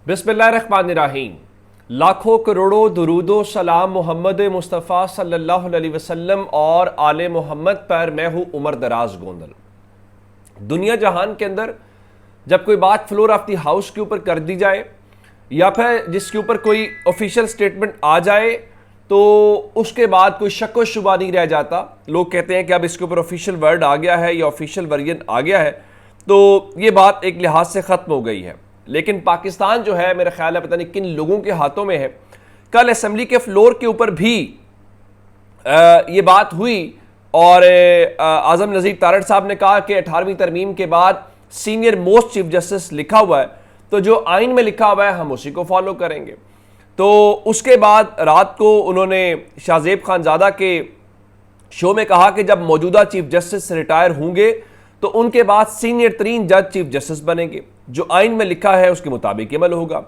बिस्मिल्लाहिर्रहमानिर्रहीम। लाखों करोड़ों दुरूदो सलाम मोहम्मद मुस्तफ़ा सल्लल्लाहु अलैहि वसल्लम और आले मोहम्मद पर। मैं हूँ उमर दराज गोंदल। दुनिया जहान के अंदर जब कोई बात फ्लोर ऑफ द हाउस के ऊपर कर दी जाए या फिर जिसके ऊपर कोई ऑफिशियल स्टेटमेंट आ जाए तो उसके बाद कोई शक व शुबा नहीं रह जाता। लोग कहते हैं कि अब इसके ऊपर ऑफिशियल वर्ड आ गया है या ऑफिशियल वर्जन आ गया है तो ये बात एक लिहाज से ख़त्म हो गई है। लेकिन पाकिस्तान जो है मेरा ख्याल है पता नहीं किन लोगों के हाथों में है। कल असेंबली के फ्लोर के ऊपर भी ये बात हुई और आज़म नज़ीर तारड़ साहब ने कहा कि 18वीं तरमीम के बाद सीनियर मोस्ट चीफ जस्टिस लिखा हुआ है तो जो आइन में लिखा हुआ है हम उसी को फॉलो करेंगे। तो उसके बाद रात को उन्होंने शाहजेब खानजादा के शो में कहा कि जब मौजूदा चीफ जस्टिस रिटायर होंगे तो उनके बाद सीनियर तरीन जज चीफ जस्टिस बनेंगे, जो आइन में लिखा है उसके मुताबिक अमल होगा।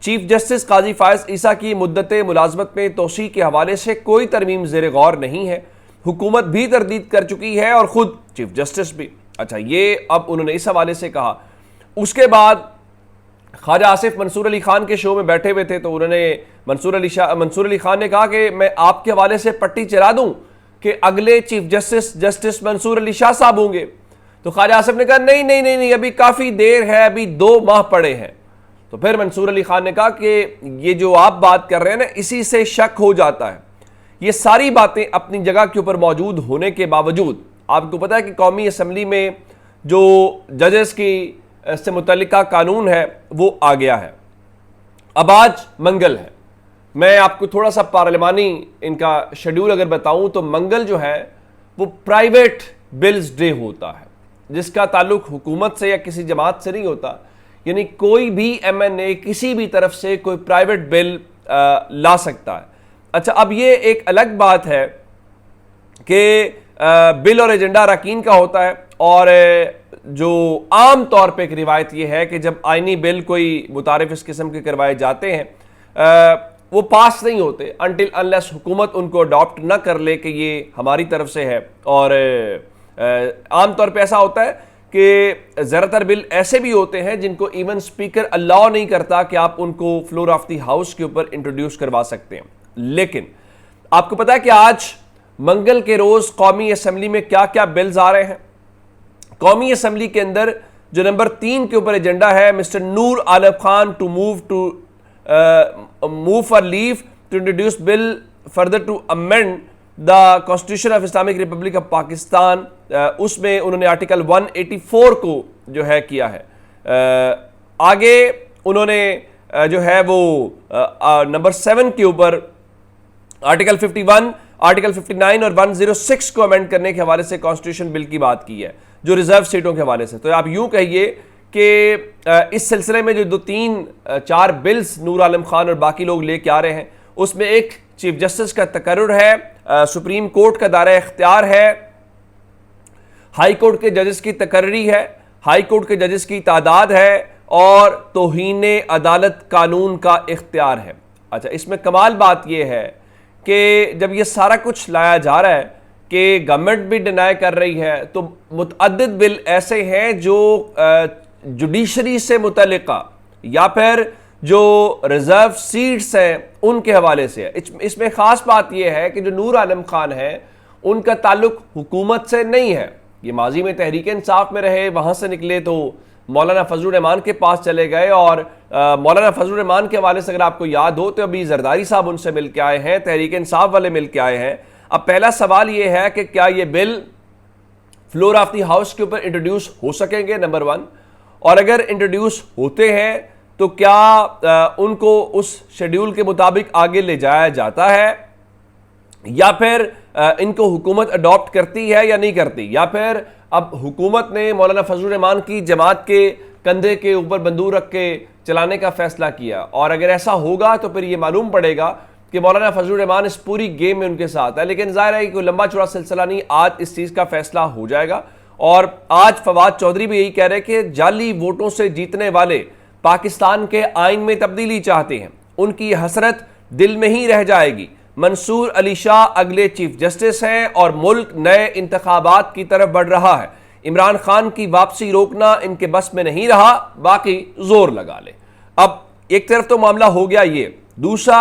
चीफ जस्टिस काजी फायज ईसा की मुद्दत मुलाजमत में तोसी के हवाले से कोई तरमीम ज़ेर गौर नहीं है। हुकूमत भी तरदीद कर चुकी है और ख़ुद चीफ जस्टिस भी। अच्छा, ये अब उन्होंने इस हवाले से कहा। उसके बाद ख्वाजा आसिफ मंसूर अली खान के शो में बैठे हुए थे तो उन्होंने मंसूर अली खान ने कहा कि मैं आपके हवाले से पट्टी चला दूं कि अगले chief justice justice Mansoor Ali Shah Sahab होंगे। तो ख्वाजा आसिफ ने कहा नहीं नहीं नहीं नहीं, अभी काफ़ी देर है, अभी 2 माह पड़े हैं। तो फिर मंसूर अली खान ने कहा कि ये जो आप बात कर रहे हैं ना इसी से शक हो जाता है। ये सारी बातें अपनी जगह के ऊपर मौजूद होने के बावजूद आपको पता है कि कौमी असम्बली में जो जजेस की से मुतल्लिका कानून है वो आ गया है। अब आज मंगल है। मैं आपको थोड़ा सा पार्लिमानी इनका शेड्यूल अगर बताऊं तो मंगल जो है वो प्राइवेट बिल्स डे होता है जिसका ताल्लुक हुकूमत से या किसी जमात से नहीं होता। यानी कोई भी MNA किसी भी तरफ से कोई प्राइवेट बिल ला सकता है। अच्छा, अब ये एक अलग बात है कि बिल और एजेंडा अरकान का होता है और जो आम तौर पे एक रिवायत ये है कि जब आइनी बिल कोई मुतारिफ इस किस्म के करवाए जाते हैं वो पास नहीं होते अनटिल अनलेस हुकूमत उनको अडॉप्ट ना कर ले कि ये हमारी तरफ से है। और आम तौर पे ऐसा होता है कि ज़्यादातर बिल ऐसे भी होते हैं जिनको इवन स्पीकर अलाउ नहीं करता कि आप उनको फ्लोर ऑफ द हाउस के ऊपर इंट्रोड्यूस करवा सकते हैं। लेकिन आपको पता है कि आज मंगल के रोज कौमी असम्बली में क्या क्या बिल्स आ रहे हैं। कौमी असम्बली के अंदर जो नंबर 3 के ऊपर एजेंडा है, mister Noor Alam Khan to move for leave to introduce bill further to amend the constitution of Islamic republic of Pakistan. उसमें उन्होंने आर्टिकल 184 को जो है किया है। आगे उन्होंने जो है वो नंबर 7 के ऊपर आर्टिकल 51, आर्टिकल 59 और 106 को अमेंड करने के हवाले से कॉन्स्टिट्यूशन बिल की बात की है जो रिजर्व सीटों के हवाले से। तो आप यूं कहिए कि इस सिलसिले में जो 2-3-4 बिल्स नूर आलम खान और बाकी लोग लेके आ रहे हैं उसमें एक चीफ जस्टिस का तकर्रुर है, सुप्रीम कोर्ट का दायरा इख्तियार है, हाई कोर्ट के जजेस की तकर्री है, हाई कोर्ट के जजेस की तादाद है और तौहीन अदालत कानून का इख्तियार है। अच्छा, इसमें कमाल बात यह है कि जब ये सारा कुछ लाया जा रहा है कि गवर्नमेंट भी डिनाई कर रही है तो मुतअद्दिद बिल ऐसे हैं जो जुडिशरी से मुतल्लिका या फिर जो रिजर्व सीट्स हैं उनके हवाले से है। इसमें ख़ास बात यह है कि जो नूर आलम खान है उनका ताल्लुक हुकूमत से नहीं है। ये माजी में तहरीक इंसाफ में रहे, वहाँ से निकले तो मौलाना फजलुर रहमान के पास चले गए और मौलाना फजलुर रहमान के हवाले से अगर आपको याद हो तो अभी जरदारी साहब उनसे मिल के आए हैं, तहरीक इंसाफ वाले मिल के आए हैं। अब पहला सवाल ये है कि क्या ये bill floor of the house के ऊपर इंट्रोड्यूस हो सकेंगे, नंबर 1। और अगर इंट्रोड्यूस होते हैं तो क्या उनको उस शेड्यूल के मुताबिक आगे ले जाया जाता है या फिर इनको हुकूमत अडॉप्ट करती है या नहीं करती, या फिर अब हुकूमत ने मौलाना फजलुर रहमान की जमात के कंधे के ऊपर बंदूक रख के चलाने का फैसला किया। और अगर ऐसा होगा तो फिर ये मालूम पड़ेगा कि मौलाना फजलुर रहमान इस पूरी गेम में उनके साथ है। लेकिन जाहिर है कि कोई लंबा चौड़ा सिलसिला नहीं, आज इस चीज़ का फैसला हो जाएगा। और आज फवाद चौधरी भी यही कह रहे हैं कि जाली वोटों से जीतने वाले पाकिस्तान के आइन में तब्दीली चाहते हैं, उनकी हसरत दिल में ही रह जाएगी। मंसूर अली शाह अगले चीफ जस्टिस हैं और मुल्क नए इंतखाबात की तरफ बढ़ रहा है। इमरान खान की वापसी रोकना इनके बस में नहीं रहा, बाकी जोर लगा ले। अब एक तरफ तो मामला हो गया ये, दूसरा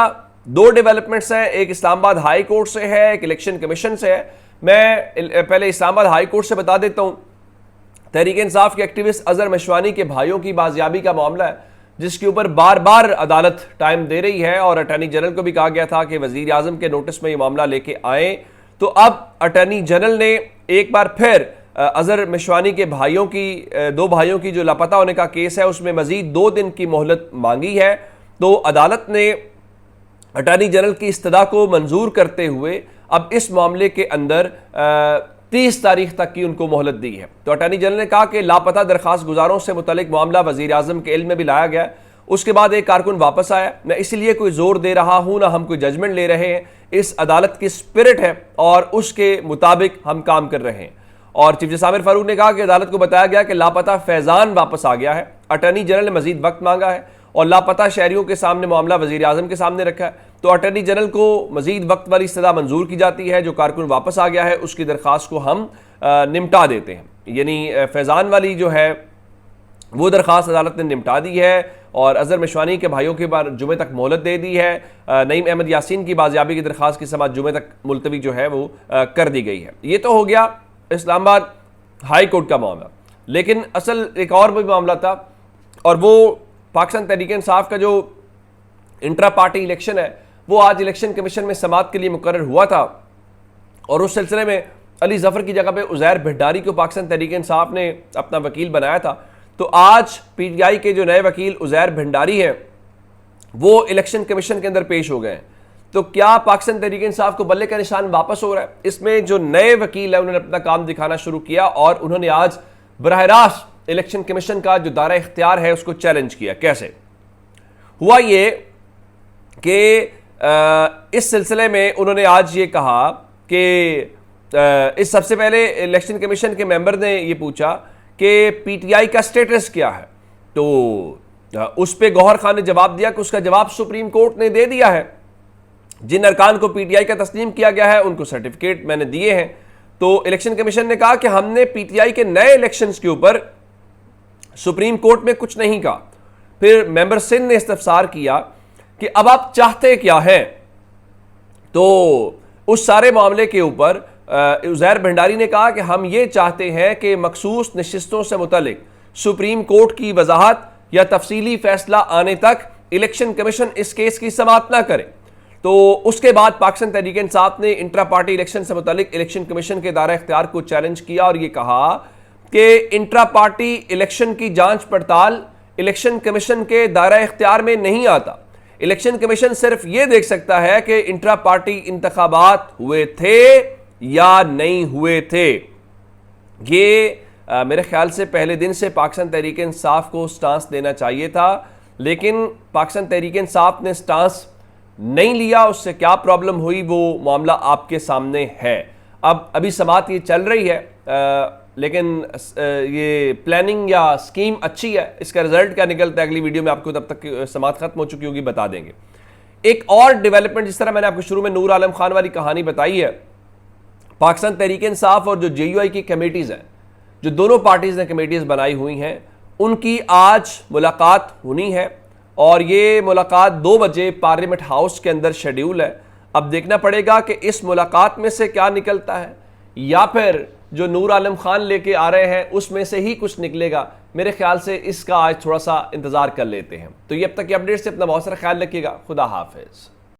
दो डेवलपमेंट्स हैं, एक इस्लामाबाद हाई कोर्ट से है, एक इलेक्शन कमीशन से है। मैं पहले इस्लामाबाद हाई कोर्ट से बता देता हूं। तहरीक इंसाफ के एक्टिविस्ट अजहर मशवानी के भाइयों की बाजियाबी का मामला है, जिसके ऊपर बार बार अदालत टाइम दे रही है और अटॉर्नी जनरल को भी कहा गया था कि वजीर आजम के नोटिस में ये मामला लेके आए। तो अब अटॉर्नी जनरल ने एक बार फिर अजहर मशवानी के भाइयों की, दो भाइयों की जो लापता होने का केस है उसमें मजीद 2 दिन की मोहलत मांगी है। तो अदालत ने अटॉर्नी जनरल की इस्तदा को मंजूर करते हुए अब इस मामले के अंदर 30 तारीख तक की उनको मोहलत दी है। तो अटॉर्नी जनरल ने कहा कि लापता दरखास्त गुजारों से मुतल्लिक मामला वजीर आजम के इल्म में भी लाया गया। उसके बाद एक कारकुन वापस आया। मैं इसलिए कोई जोर दे रहा हूं, ना हम कोई जजमेंट ले रहे हैं। इस अदालत की स्पिरिट है और उसके मुताबिक हम काम कर रहे हैं। और चीफ जस्टिस आमिर फारूक ने कहा कि अदालत को बताया गया कि लापता फैजान वापस आ गया है। अटॉर्नी जनरल ने मजीद वक्त मांगा है और लापता शहरियों के सामने मामला वजीर आजम के सामने रखा है। तो अटॉर्नी जनरल को मजीद वक्त वाली सजा मंजूर की जाती है। जो कारकुन वापस आ गया है उसकी दरख्वास्त को हम निपटा देते हैं, यानी फैजान वाली जो है वो दरख्वास्त अदालत ने निपटा दी है और अजहर मशवानी के भाइयों के बार जुमे तक मोहलत दे दी है। नईम अहमद यासीन की बाजियाबी की दरख्वास्त की समाअत जुमे तक मुलतवी जो है वो कर दी गई है। ये तो हो गया इस्लामाबाद हाई कोर्ट का मामला। लेकिन असल एक और भी मामला था और वो पाकिस्तान तहरीक इंसाफ का जो इंट्रा पार्टी इलेक्शन है वो आज इलेक्शन कमीशन में समाअत के लिए मुकर्रर हुआ था और उस सिलसिले में अली जफर की जगह पे उज़ैर भंडारी को पाकिस्तान तहरीक इंसाफ ने अपना वकील बनाया था। तो आज पीटीआई के जो नए वकील उज़ैर भंडारी हैं वो इलेक्शन कमीशन के अंदर पेश हो गए हैं। तो क्या पाकिस्तान तहरीक इंसाफ को बल्ले का निशान वापस हो रहा है? इसमें जो नए वकील है उन्होंने अपना काम दिखाना शुरू किया और उन्होंने आज बराह रास्त इलेक्शन कमीशन का जो दायरा इख्तियार है उसको चैलेंज किया। कैसे हुआ ये कि इस सिलसिले में उन्होंने आज ये कहा कि इस सबसे पहले इलेक्शन कमीशन के मेंबर ने ये पूछा कि पीटीआई का स्टेटस क्या है। तो उस पर गौहर खान ने जवाब दिया कि उसका जवाब सुप्रीम कोर्ट ने दे दिया है। जिन अरकान को पीटीआई का तस्लीम किया गया है उनको सर्टिफिकेट मैंने दिए हैं। तो इलेक्शन कमीशन ने कहा कि हमने पीटीआई के नए इलेक्शंस के ऊपर सुप्रीम कोर्ट में कुछ नहीं कहा। फिर मेंबर सिंध ने इस्तफसार किया कि अब आप चाहते क्या हैं। तो उस सारे मामले के ऊपर उज़ैर भंडारी ने कहा कि हम ये चाहते हैं कि मखसूस नशिस्तों से मुतल्लिक सुप्रीम कोर्ट की वजाहत या तफसीली फैसला आने तक इलेक्शन कमीशन इस केस की समाअत ना करे। तो उसके बाद पाकिस्तान तहरीक इंसाफ ने इंट्रा पार्टी इलेक्शन से मुतल्लिक इलेक्शन कमीशन के दायरा इख्तियार को चैलेंज किया और ये कहा कि इंट्रा पार्टी इलेक्शन की जांच पड़ताल इलेक्शन कमीशन के दायरा इख्तियार में नहीं आता। इलेक्शन कमीशन सिर्फ ये देख सकता है कि इंट्रा पार्टी इंतखाबात हुए थे या नहीं हुए थे। ये मेरे ख्याल से पहले दिन से पाकिस्तान तहरीक इंसाफ को स्टांस लेना चाहिए था, लेकिन पाकिस्तान तहरीक इंसाफ ने स्टांस नहीं लिया। उससे क्या प्रॉब्लम हुई वो मामला आपके सामने है। अब अभी समाअत ये चल रही है, लेकिन ये प्लानिंग या स्कीम अच्छी है। इसका रिजल्ट क्या निकलता है अगली वीडियो में आपको, तब तक समाअत खत्म हो चुकी होगी, बता देंगे। एक और डेवलपमेंट, जिस तरह मैंने आपको शुरू में नूर आलम खान वाली कहानी बताई है, पाकिस्तान तहरीक इंसाफ और जो जेयूआई की कमेटीज हैं, जो दोनों पार्टीज ने कमेटीज बनाई हुई हैं, उनकी आज मुलाकात होनी है और ये मुलाकात 2 बजे पार्लियामेंट हाउस के अंदर शेड्यूल है। अब देखना पड़ेगा कि इस मुलाकात में से क्या निकलता है या फिर जो नूर आलम खान लेके आ रहे हैं उसमें से ही कुछ निकलेगा। मेरे ख्याल से इसका आज थोड़ा सा इंतजार कर लेते हैं। तो ये अब तक की अपडेट से अपना बहुत सारा ख्याल रखिएगा। खुदा हाफिज।